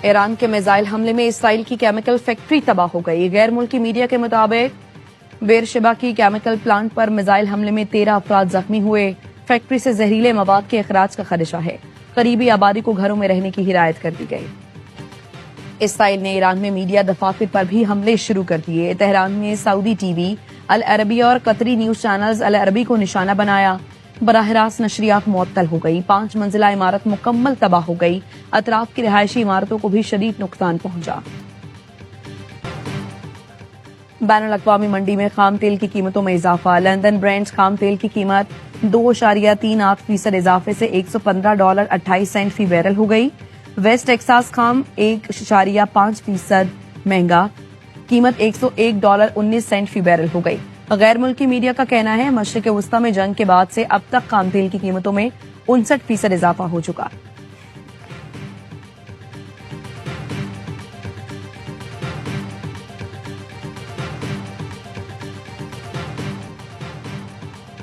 Iran के missile हमले में इसराइल की केमिकल फैक्ट्री तबाह हो गई। गैर मुल्की मीडिया के मुताबिक बेरशेबा की केमिकल प्लांट पर मिसाइल हमले में 13 अफराद जख्मी हुए। फैक्ट्री से जहरीले मवाद के अखराज का खदशा है। करीबी आबादी को घरों में रहने की हिदायत कर दी गई। इसराइल ने ईरान में मीडिया दफातर पर भी हमले शुरू कर दिए। तेहरान में सऊदी टीवी, अल अरबी और कतरी न्यूज चैनल्स अल अरबी को निशाना बनाया। बराह रास्त नशरियात मुअत्तल हो गई। 5 मंजिला इमारत मुकम्मल तबाह हो गई। अतराफ की रिहायशी इमारतों को भी शदीद नुकसान पहुंचा। बैनुल अक़वामी मंडी में खाम तेल की कीमतों में इजाफा। लंदन ब्रेंट खाम तेल की कीमत 2.38% इजाफे से $115.28 फी बैरल हो गई। वेस्ट टेक्सास खाम 1.5% महंगा, कीमत $101.19 फी बैरल हो गई। गैर मुल्की मीडिया का कहना है मशरिक़ वस्ता में जंग के बाद से अब तक खाम तेल की कीमतों में 59% इजाफा हो चुका।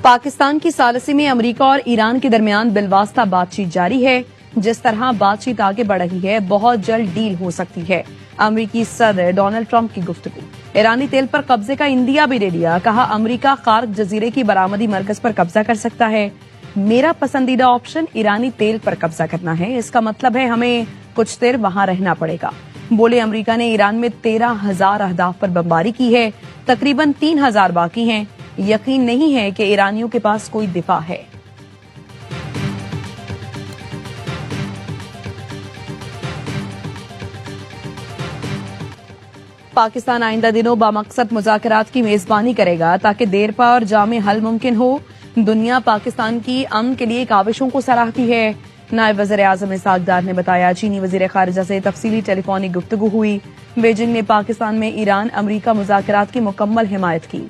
पाकिस्तान की सालिसी में अमेरिका और ईरान के दरमियान बिलवास्ता बातचीत जारी है। जिस तरह बातचीत आगे बढ़ रही है, बहुत जल्द डील हो सकती है। अमेरिकी सदर डोनाल्ड ट्रंप की गुफ्तगू। ईरानी तेल पर कब्जे का इंदिया भी दे दिया। कहा अमेरिका खार्क जजीरे की बरामदी मरकज पर कब्जा कर सकता है। मेरा पसंदीदा ऑप्शन ईरानी तेल पर कब्जा करना है। इसका मतलब है हमें कुछ देर वहां रहना पड़ेगा। बोले अमेरिका ने ईरान में 13,000 अहदाफ पर बमबारी की है। तकरीबन 3,000 बाकी हैं। यकीन नहीं है कि ईरानियों के पास कोई दिफा है। पाकिस्तान आइंदा दिनों बामकसद मुज़ाकरात की मेजबानी करेगा ताकि देरपा और जामे हल मुमकिन हो। दुनिया पाकिस्तान की अमन के लिए काविशों को सराहती है। नायब वज़ीर आज़म इसहाक डार ने बताया चीनी वज़ीर ख़ारिजा से तफसीली टेलीफोनिक गुफ्तगू हुई। बीजिंग ने पाकिस्तान में ईरान अमरीका मुज़ाकरात की मुकम्मल हिमायत की।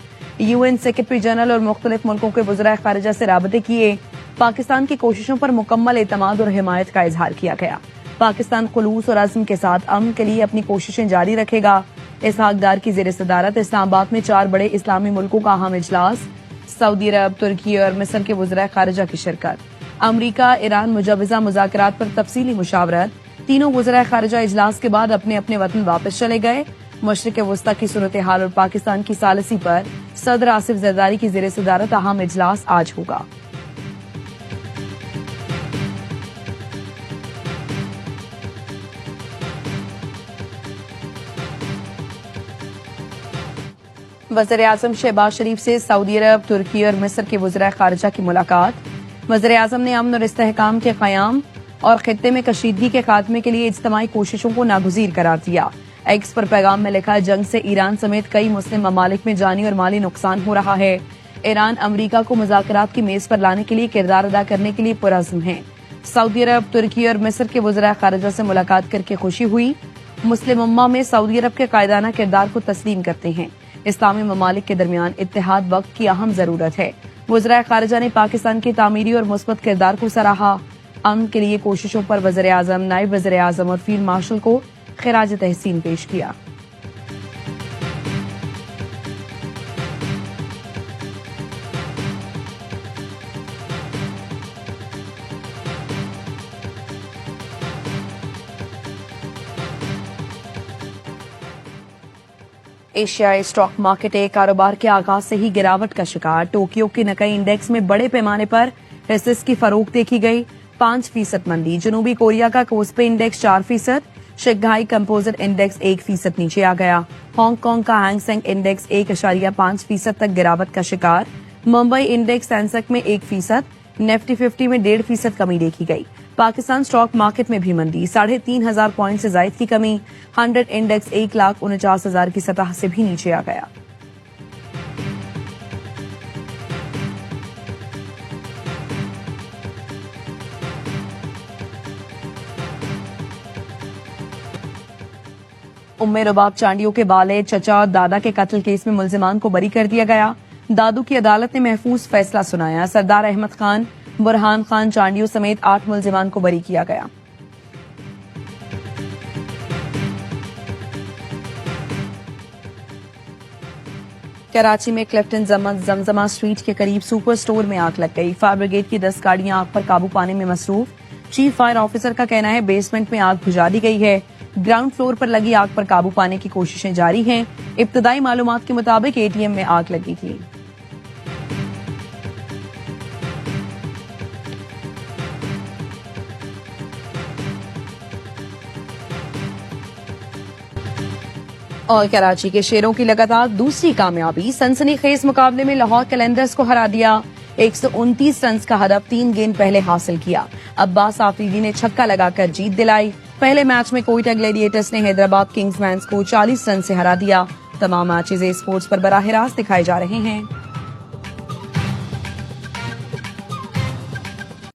UN सेक्रेटरी जनरल और मुख्तलिफ मुल्कों के वज़ीर ख़ारिजा से राबते किए। पाकिस्तान की कोशिशों पर मुकम्मल एतमाद और हिमायत का इजहार किया गया। पाकिस्तान खुलूस और अज़्म के साथ अमन के लिए अपनी कोशिशें जारी रखेगा। इसहाक डार की ज़ेर सदारत इस्लामाबाद में 4 बड़े इस्लामी मुल्कों का अहम इजलास। सऊदी अरब, तुर्की और मिस्र के वज़ीर ख़ारिजा की शिरकत। अमरीका ईरान मुजवज़ा मुज़ाकरात पर तफसीली मुशावरत। तीनों वज़ीर ख़ारिजा इजलास के बाद अपने अपने वतन वापस चले गए। मशरिक़ वस्ता की सूरत हाल और पाकिस्तान की सालिसी पर सदर आसिफ ज़रदारी की ज़ेर सदारत अहम इजलास आज होगा। वज़ीर आज़म शहबाज शरीफ से सऊदी अरब, तुर्की और मिस्र के वज़ीर ख़ारिजा की मुलाकात। वज़ीर आज़म ने अमन और इस्तेहकाम के क़याम और खित्ते में कशीदगी के खात्मे के लिए इज्तिमाई कोशिशों को नागुज़ीर करार दिया। एक्स पर पैगाम में लिखा जंग से ईरान समेत कई मुस्लिम ममालिक में जानी और माली नुकसान हो रहा है। ईरान अमरीका को मुज़ाकरात की मेज पर लाने के लिए किरदार अदा करने के लिए पुरअज़्म है। सऊदी अरब, तुर्की और मिस्र के वज़ीर ख़ारिजा से मुलाकात करके खुशी हुई। मुस्लिम उम्मा में सऊदी अरब के कायदाना किरदार को तस्लीम करते हैं। इस्लामी ममालिक के दरमियान इत्तेहाद वक्त की अहम जरूरत है। वज़ीर ख़ारिजा ने पाकिस्तान की तामीरी और मुस्बत किरदार को सराहा। अमन के लिए कोशिशों पर वज़ीर आज़म, नायब वज़ीर आज़म और फील्ड मार्शल को खिराज तहसीन पेश किया। एशियाई स्टॉक मार्केट एक कारोबार के आगाज से ही गिरावट का शिकार। टोक्यो के नकाई इंडेक्स में बड़े पैमाने पर हिस्सेस की फरोख्त देखी गई। 5% मंदी। जनूबी कोरिया का कोस्पे इंडेक्स 4%। शंघाई कंपोजिट इंडेक्स 1% नीचे आ गया। हांगकांग का हैंग सेंग इंडेक्स 1.5% तक गिरावट का शिकार। मुंबई इंडेक्स सेंसेक्स में 1%। निफ्टी 50 में 1.5% कमी देखी गई। पाकिस्तान स्टॉक मार्केट में भी मंदी। 3,500 पॉइंट से जायद की कमी। 100 इंडेक्स 1,49,000 की सतह से भी नीचे आ गया। उम्मे रुबाब चांडियों के बाले चचा और दादा के कत्ल केस में मुल्जिमान को बरी कर दिया गया। दादू की अदालत ने महफूज फैसला सुनाया। सरदार अहमद खान, बुरहान खान चांडियों समेत 8 मुल्जिमान को बरी किया गया। कराची में क्लिफ्टन जमजमा स्ट्रीट के करीब सुपर स्टोर में आग लग गई। फायर ब्रिगेड की 10 गाड़ियां आग पर काबू पाने में मसरूफ। चीफ फायर ऑफिसर का कहना है बेसमेंट में आग बुझा दी गई है। ग्राउंड फ्लोर पर लगी आग पर काबू पाने की कोशिशें जारी हैं। इब्तदाई मालूमात के मुताबिक एटीएम में आग लगी थी। और कराची के शेरों की लगातार दूसरी कामयाबी, सनसनीखेज मुकाबले में लाहौर कैलेंडर्स को हरा दिया। 129 रन का हदफ 3 गेंद पहले हासिल किया। अब्बास आफरीदी ने छक्का लगाकर जीत दिलाई। पहले मैच में कोयटा ग्लैडिएटर्स ने हैदराबाद किंग्समैन्स को 40 रन से हरा दिया। तमाम मैचेस स्पोर्ट्स पर बराह रास्त दिखाए जा रहे हैं।